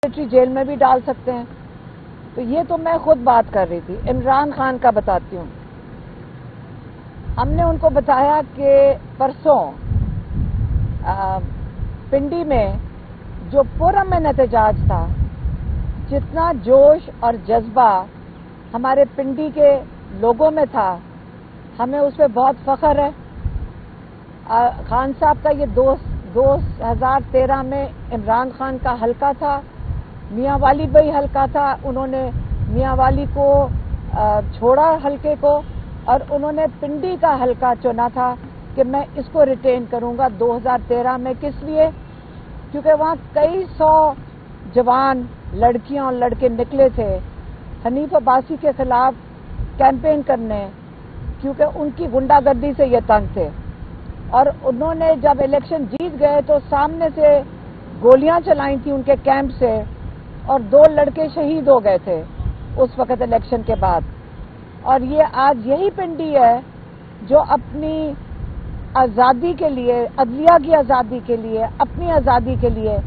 Military jail میں بھی ڈال سکتے ہیں. تو یہ تو میں خود بات کر رہی تھی. عمران خان کا بتاتی ہوں. ہم نے ان کو بتایا کہ پرسوں پنڈی میں جو پرامن احتجاج تھا، جتنا جوش اور جذبہ ہمارے پنڈی کے لوگوں میں تھا، ہمیں اس پہ بہت فخر ہے. خان صاحب کا یہ 2013 میں عمران خان کا حلقہ تھا، میاں والی بھائی حلقہ تھا. انہوں نے میاں والی کو چھوڑا حلقے کو، اور انہوں نے پنڈی کا حلقہ چنا تھا کہ میں اس کو ریٹین کروں گا 2013 میں. کس لیے؟ کیونکہ وہاں کئی سو جوان لڑکیاں اور لڑکے نکلے تھے حنیف عباسی کے خلاف کیمپین کرنے، کیونکہ ان کی غنڈہ گردی سے یہ تنگ تھے. اور انہوں نے جب الیکشن جیت گئے تو سامنے سے گولیاں چلائی تھیں ان کے کیمپ سے، اور 2 لڑکے شہید ہو گئے تھے اس وقت الیکشن کے بعد. اور یہ آج یہی پنڈی ہے جو اپنی آزادی کے لیے، عدلیہ کی آزادی کے لیے، اپنی آزادی کے لیے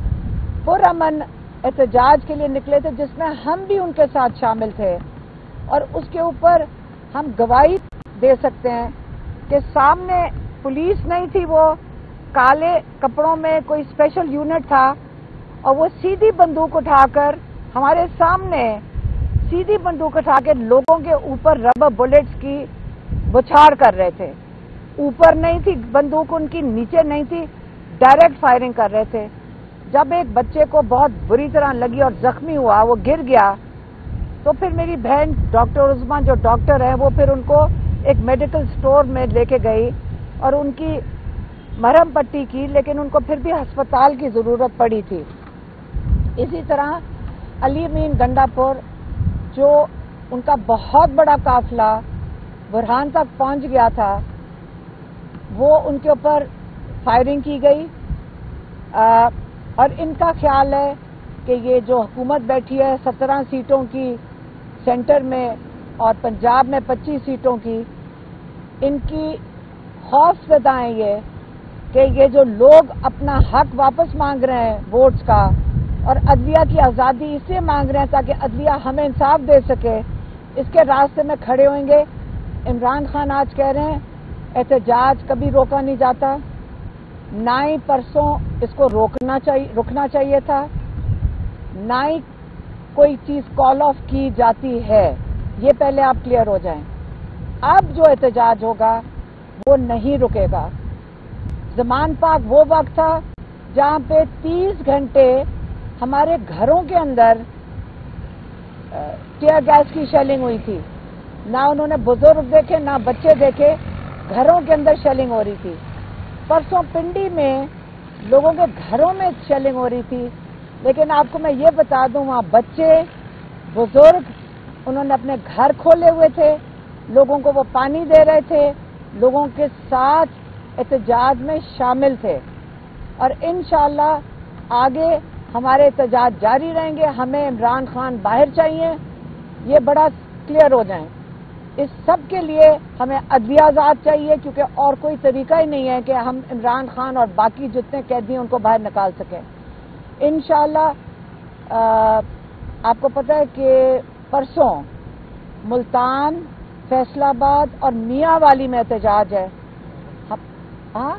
پرامن احتجاج کے لیے نکلے تھے، جس میں ہم بھی ان کے ساتھ شامل تھے. اور اس کے اوپر ہم گواہی دے سکتے ہیں کہ سامنے پولیس نہیں تھی، وہ کالے کپڑوں میں کوئی اسپیشل یونٹ تھا، اور وہ سیدھی بندوق اٹھا کر ہمارے سامنے سیدھی بندوق اٹھا کے لوگوں کے اوپر ربر بلیٹس کی بچھاڑ کر رہے تھے. اوپر نہیں تھی بندوق ان کی، نیچے نہیں تھی، ڈائریکٹ فائرنگ کر رہے تھے. جب ایک بچے کو بہت بری طرح لگی اور زخمی ہوا، وہ گر گیا، تو پھر میری بہن ڈاکٹر عظمیٰ جو ڈاکٹر ہیں، وہ پھر ان کو ایک میڈیکل سٹور میں لے کے گئی اور ان کی مرہم پٹی کی، لیکن ان کو پھر بھی ہسپتال کی ضرورت پڑی تھی. اسی طرح علی امین گنڈا پور، جو ان کا بہت بڑا قافلہ برہان تک پہنچ گیا تھا، وہ ان کے اوپر فائرنگ کی گئی. اور ان کا خیال ہے کہ یہ جو حکومت بیٹھی ہے 17 سیٹوں کی سینٹر میں اور پنجاب میں 25 سیٹوں کی، ان کی خوف زدہ ہیں یہ کہ یہ جو لوگ اپنا حق واپس مانگ رہے ہیں ووٹس کا، اور عدلیہ کی آزادی اس لیے مانگ رہے ہیں تاکہ عدلیہ ہمیں انصاف دے سکے، اس کے راستے میں کھڑے ہوئیں گے. عمران خان آج کہہ رہے ہیں احتجاج کبھی روکا نہیں جاتا، نہ ہی پرسوں اس کو رکنا چاہیے تھا، نہ ہی کوئی چیز کال آف کی جاتی ہے. یہ پہلے آپ کلیئر ہو جائیں. اب جو احتجاج ہوگا وہ نہیں رکے گا. زمان پاک وہ وقت تھا جہاں پہ 30 گھنٹے ہمارے گھروں کے اندر ٹیئر گیس کی شیلنگ ہوئی تھی. نہ انہوں نے بزرگ دیکھے، نہ بچے دیکھے، گھروں کے اندر شیلنگ ہو رہی تھی. پرسوں پنڈی میں لوگوں کے گھروں میں شیلنگ ہو رہی تھی، لیکن آپ کو میں یہ بتا دوں وہاں بچے، بزرگ، انہوں نے اپنے گھر کھولے ہوئے تھے، لوگوں کو وہ پانی دے رہے تھے، لوگوں کے ساتھ احتجاج میں شامل تھے. اور انشاءاللہ آگے ہمارے احتجاج جاری رہیں گے. ہمیں عمران خان باہر چاہیے، یہ بڑا کلیئر ہو جائیں. اس سب کے لیے ہمیں عدلیہ آزاد چاہیے، کیونکہ اور کوئی طریقہ ہی نہیں ہے کہ ہم عمران خان اور باقی جتنے قیدی ہیں ان کو باہر نکال سکیں. انشاءاللہ آپ کو پتہ ہے کہ پرسوں ملتان، فیصل آباد اور میاں والی میں احتجاج ہے. ہاں